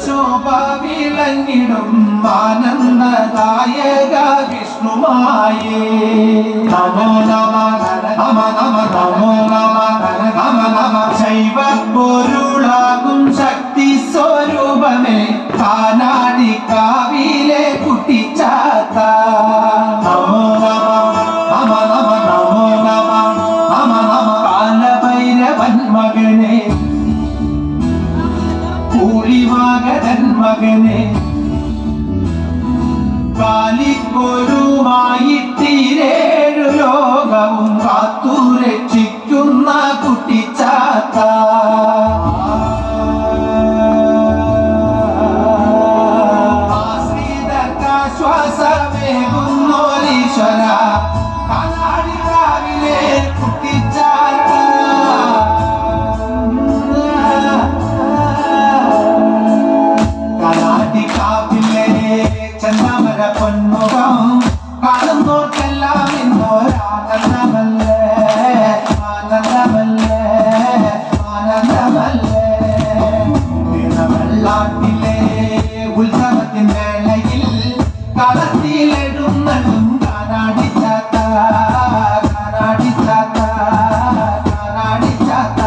ശോഭവിളങ്ങിടും ആനന്ദദായക വിഷ്ണുമായേ നമോ നമ നമ നമ നമോ നമ നമ നമ ശൈവ പൊരുളാകും ശക്തി സ്വരൂപമേ കാനാടി കാവിലെ കുട്ടിച്ചാത്ത നമോ നമ നമ നമോ നമ നമ നമ കാലഭൈരവൻ മകനെ കൂളിവാകരൻ മകനെ കാലിക്കൊരുമായിട്ടീരേഴു ലോകവും കാത്തു രക്ഷിക്കുന്ന കുട്ടിച്ചാത്ത ആശ്രിതർക്കാശ്വാസമേകുന്നോരീശ്വര കാനാടി കാവിലെ കുട്ടിച്ചാത്ത ചന്ദമര പൊന്മുഖം കാണുന്നോർക്കെല്ലാം ഇന്നൊരാനന്ദമല്ലേ ആനന്ദമല്ലേ ആനന്ദമല്ലേ വെള്ളാട്ടിലെ ഉത്സവത്തിൻ വേളയിൽ കളത്തിലെഴുന്നള്ളും കാനാടിച്ചാത്ത കാനാടിച്ചാത്ത കാനാടിച്ചാത്ത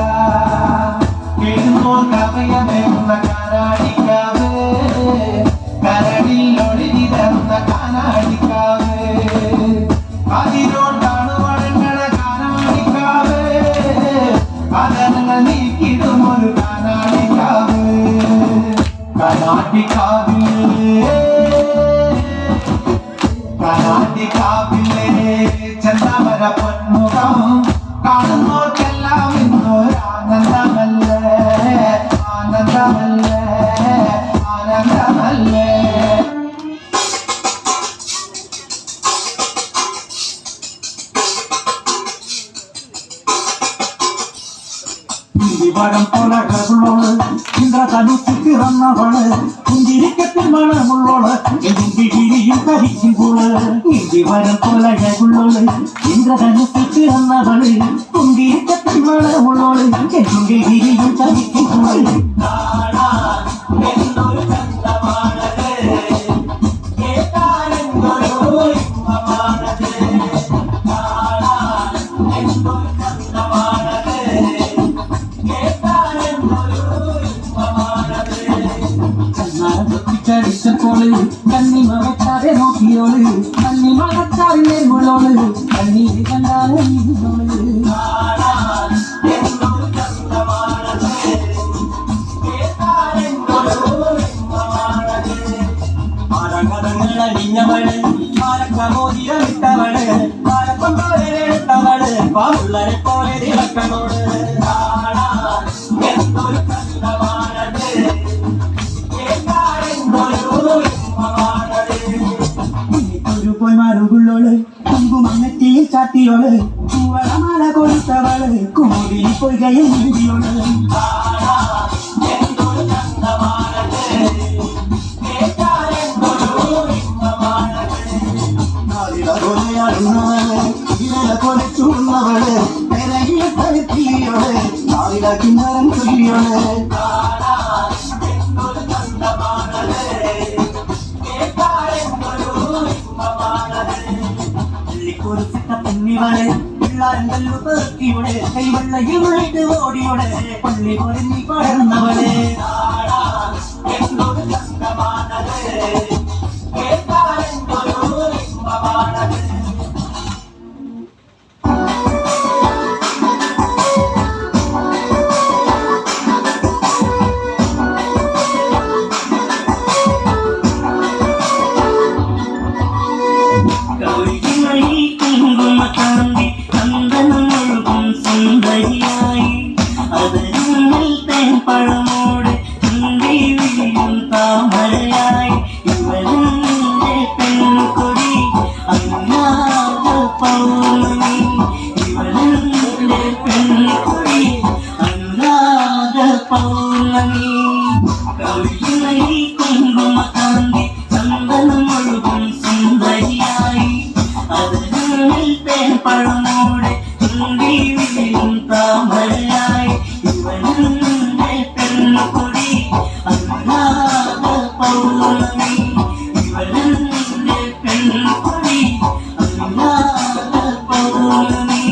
എഴുന്നോർക്ക് അഭയമേകുന്ന കാനാടിക്കാവ് കരടിൽ ഒളിഞ്ഞിരുന്ന കാനാടിക്കാവ് അതിനോട്ടാണ് വഴങ്ങണ കാനാടിക്കാവ് കഥനങ്ങൾ നീക്കിടും ഒരു കാനാടിക്കാവ് കാനാടിക്കാവിലെ ചന്ദമര പൊന്മുഖം കാണുന്നോർക്കെല്ലാം ഇന്നൊരാനന്ദമല്ലേ ആനന്ദമല്ലേ ആനന്ദമല്ലേ വരം പോലെ ഇന്ദ്രധനുസ് പിറന്നവള് കുന്തിരിക്കത്തിൽ മണമുള്ളോള് കിരിയും കരിക്കുമ്പോള് വരം പോലെ ഇന്ദ്രധനുസ് പിറന്നവള് കുന്തിരിക്കത്തിൽ മണമുള്ളോള് കിരിയും കരിക്കുമ്പോള് ോള് കണ്ണിമ വെച്ചാതെ നോക്കിയോള് കണ്ണിമ വെച്ചാറിന്റെ മുളോള് കണ്ണീര് കണ്ടാണ് അടിഞ്ഞവള് പാലക്കമോതിരമിട്ടവള് പാലപ്പം പോലെ എടുത്തവള് പാവുള്ളരെ പോലെ തിളക്കണോട് എന്തൊരു കണ്ടമാണത് പൊന്മാരുള്ളോള് കുങ്കുമങ്ങറ്റിയിൽ ചാത്തിയോള് പൂവളമാല കൊടുത്തവള് കുമുദിൽ പൊയ്കയിൽ നീതിയോള് പോലെ ചൂടുന്നവള് തലത്തിയോള് കിന്നരം ചൊല്ലിയോള് പൊന്നിവള് പിള്ളാരങ്കല്ലു പെറുക്കിയോള് കൈവെള്ളയിൽ വിളിട്ട് ഓടിയോള് പള്ളി പൊരുന്നി പടർന്നവള് പഴമോട് അനുരാഗ പൗർണമി ഇവളെന്റെ പെൺകൊടി അനുരാഗ പൗർണമി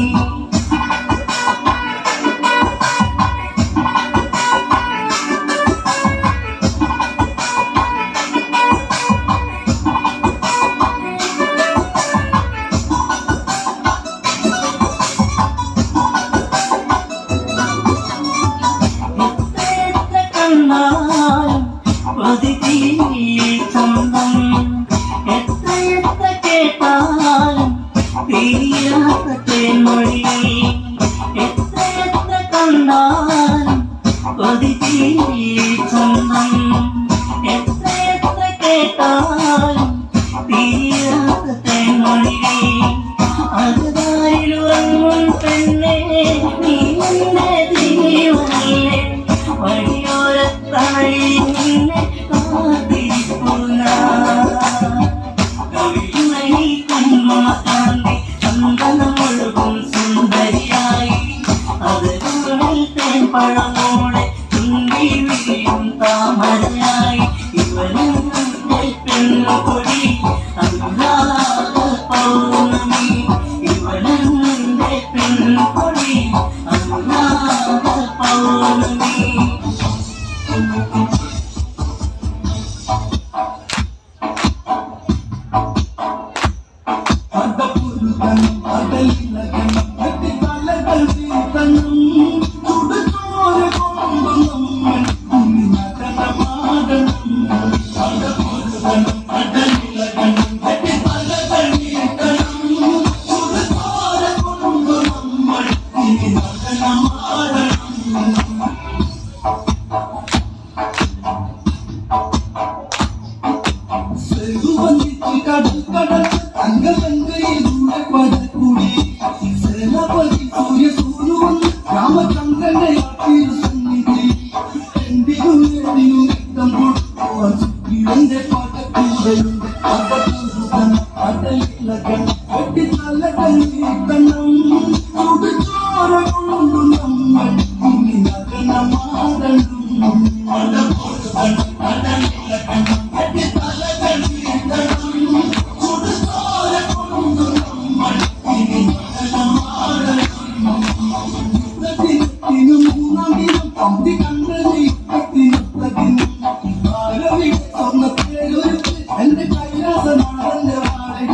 ചന്തം എത്ര കേട്ടാലും തീരാത്ത തേൻമൊഴി എത്ര കണ്ടാലും കൊതി ചന്തം എത്ര കേട്ടാലും തീരാത്ത തേൻമൊഴി അകതാരിലുറങ്ങും പെണ്ണെ നീ എന്റെ ജീവനല്ലേ വഴിയോരത്തായി നിന്നെ കാത്തിരിപ്പുന്ന കവിമണി കുമ്മകാന്തി ചന്ദനമൊഴുകും സുന്ദരിയായി അതുകളിൽ തേൻപഴമോടെ ചുണ്ടി വിരിയും താമരയായി ഇവനെന്റെ പെൺകൊടി അനുരാഗ പൗർണമി ഇവനെന്റെ പെൺകൊടി അനുരാഗ പൗർണമി എന്റെ കൈലാസനാഥന്റെ വാഴ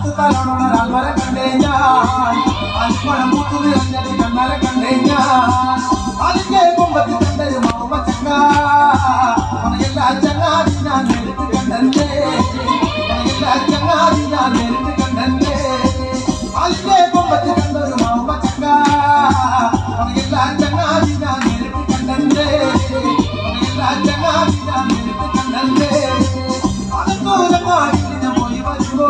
ആകാശത്ത് തലോണ ഒരാൾവരെ കണ്ടേ ഞാൻ അൽപ്പണം പൂത്തുതി അഞ്ചത് കണ്ണാലെ കണ്ടേ ഞാൻ അതിന്റെ കുമ്പത്തി കണ്ടൊരു മാമ ചങ്ങ എല്ലാ ചങ്ങാതി ഞാൻ നേരിട്ട് കണ്ടേ എല്ലാ ചങ്ങാതി ഞാൻ നേരിട്ട് കണ്ടേ അതിന്റെ കുമ്പത്തി കണ്ടൊരു മാമ ചങ്ങ എല്ലാ ചങ്ങാതി ഞാൻ നേരിട്ട് കണ്ടേ എല്ലാ ചങ്ങാതി ഞാൻ നേരിട്ട് കണ്ടേ അതൊക്കെ പോയി വരുമ്പോ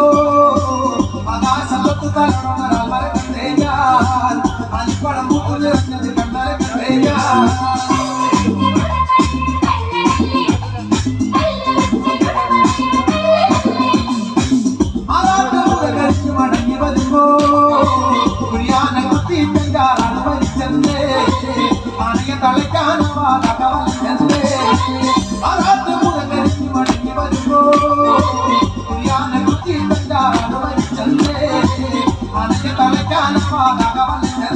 ആകാശത്ത് തലോണ ഒരാൾവരെ കണ്ടേ ഞാൻ അൽപ്പണം പൂത്തുതി അഞ്ചത് കണ്ണാലെ കണ്ടേ ഞാൻ തളയ്ക്കാനവാതകവല്ലേ ആരാട്ട് മുഖം കരിഞ്ഞു മടങ്ങി വരുമ്പോ കുറിയാനെ കുത്തി തഞ്ചാറാണ് വലിച്ചല്ലേ അനക്ക് തളയ്ക്കാനവാതകവല്ലേ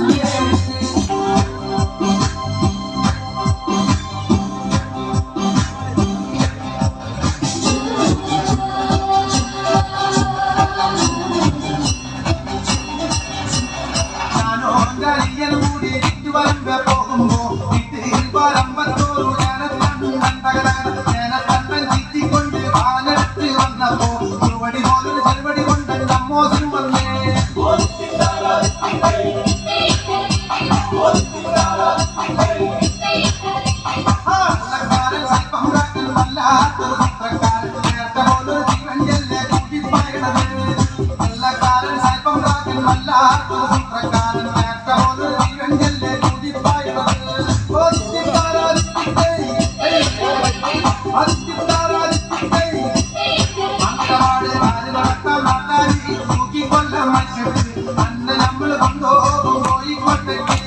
ഞാനോ കരിയൽ മൂടി വരുമ്പോ പോകുമ്പോ കൊണ്ട് പാലെടുത്ത് വന്നപ്പോ ചെറുപടി പോലൊരു ചെറുപടി കൊണ്ട് നമ്മോസും വന്നേ വെള്ളക്കാരൻ സ്വല്പം കാട്ടിൽ വല്ലാത്തൊരു ചിത്രക്കാരൻ നേരത്തെ പോലൊരു ജീവൻ ചെല്ലേ കൂട്ടിപ്പായണത് വെള്ളക്കാരൻ സ്വല്പം കാട്ടിൽ വല്ലാത്തൊരു ചിത്രക്കാരൻ നേരത്തെ പോലൊരു ജീവൻ ചെല്ലേ കൂട്ടിപ്പായണത് അന്ന് നമ്മൾ കൊണ്ടുപോകും കോഴിക്കോട്ടേക്ക്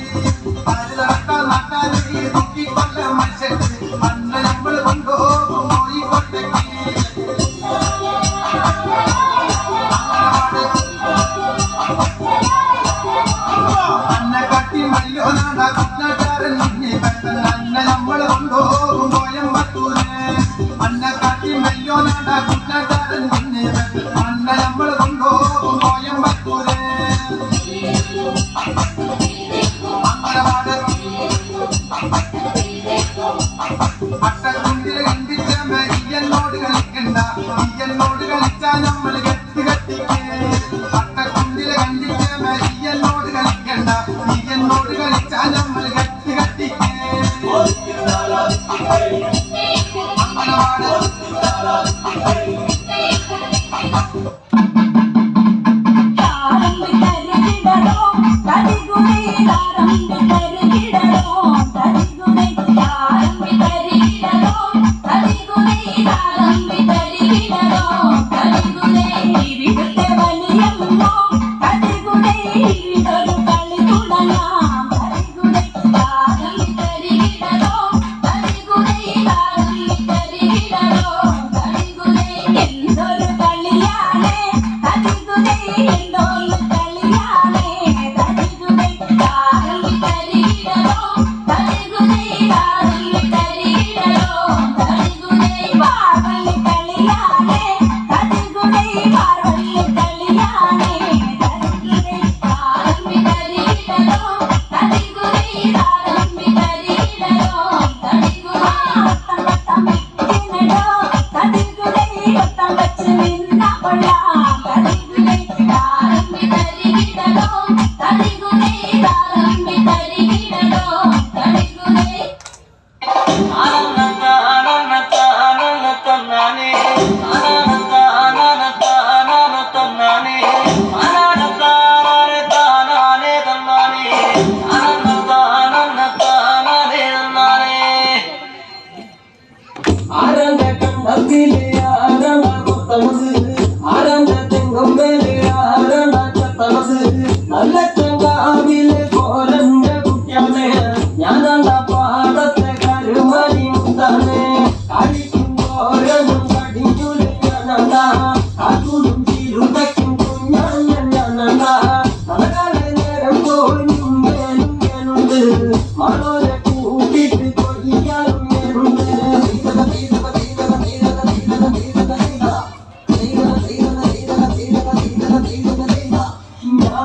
അത് നടത്താൻ നാട്ടാരി തൂക്കിക്കൊല്ല മത്സരത്തിൽ അന്ന് നമ്മൾ കൊണ്ടുപോകും കോഴിക്കോട്ടേക്ക് അന്നെ കട്ടി മല്യോനാട കുട്ടനാട്ടുകാരൻ അന്ന് നമ്മൾ കൊണ്ടുപോകും കോയമ്പത്തൂര് അന്നെ കട്ടി മല്യോനാട കുട്ടനാട്ടുകാരൻ അന്ന് നമ്മൾ കൊണ്ടുപോകും കോയമ്പത്തൂര് അട്ടക്കുണ്ടിൽ കണ്ടിച്ച ഈയനോട് കളിക്കണ്ട ഈയനോട് കളിച്ചാ നമ്മൾ കെട്ടി കെട്ടിക്ക് അട്ടക്കുണ്ടിൽ കണ്ടിച്ച ഈയനോട് കളിക്കണ്ട ഈയനോട് കളിച്ചാ നമ്മൾ കെട്ടി കെട്ടിക്ക് അമ്പലവാട്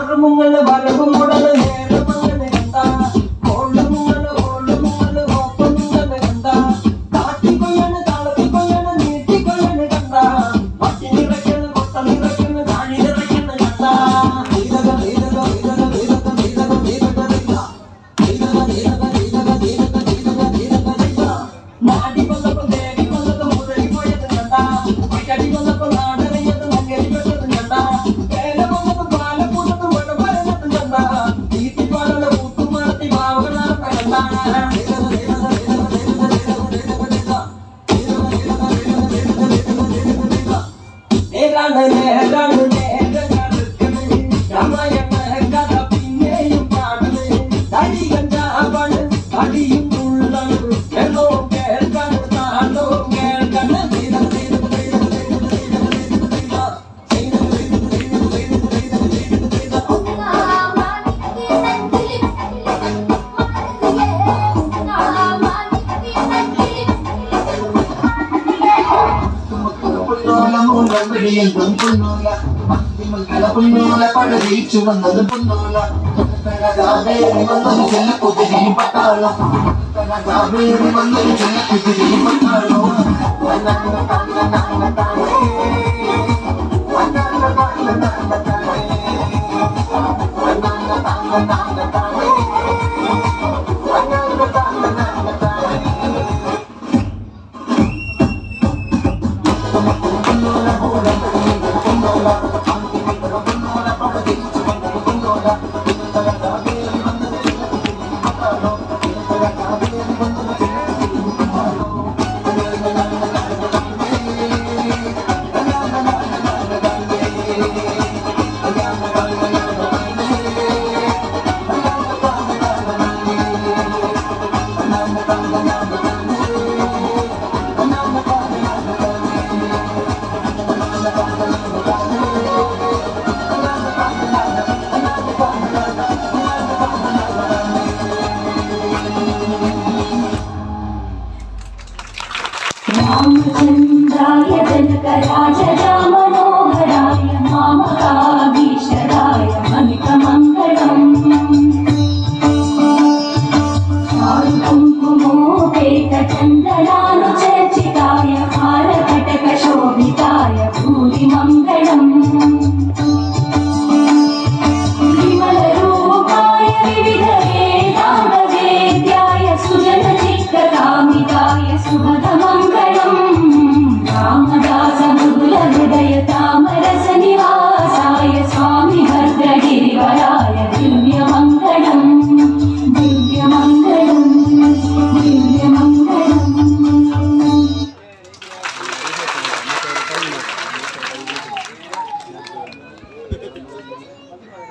മാറുമുങ്ങല് വരവുമുടല് നേരമങ്ങനെ കണ്ട ഓളുമുങ്ങല് ഓപ്പമുങ്ങല് കണ്ട കാട്ടിക്കൊള്ളണ് കളത്തിക്കൊള്ളണ് നീട്ടിക്കൊള്ളണ് കണ്ട പട്ടി നിറയ്ക്കണ് കൊട്ട നിറയ്ക്കണ് താഴി നിറയ്ക്കണ് കണ്ട നാടി വന്നപ്പോ ദേവി വന്നത് മുതലി പോയത് കണ്ട കടി വന്നപ്പോ നാടറിയത് നഗരി പെട്ടത് കണ്ട വേല വന്നതും പാലപ്പൂട്ടത്തും വെള്ളം പറയുന്നതും കണ്ട തീറ്റിപ്പാടുള്ള കൂട്ടുമാർത്തി ഭാവങ്ങളാർത്ത കണ്ട നേരാണ് നേരാണ് നേരാണ് രാമായണ കഥ പിന്നെയും പാടണ് തടി കഞ്ചാവാണ് തടിയും ഉള്ളണ് എന്നോ കേൾക്കാണ് താണ്ടോ കേൾക്കാണ് പൊന്നൂല പടരീച്ചു വന്നത് പൊന്നൂല വന്നൊരു ചെല്ലക്കുതിരി പട്ടാളം വന്നൊരു ചെല്ലക്കുതിരി പട്ടാളം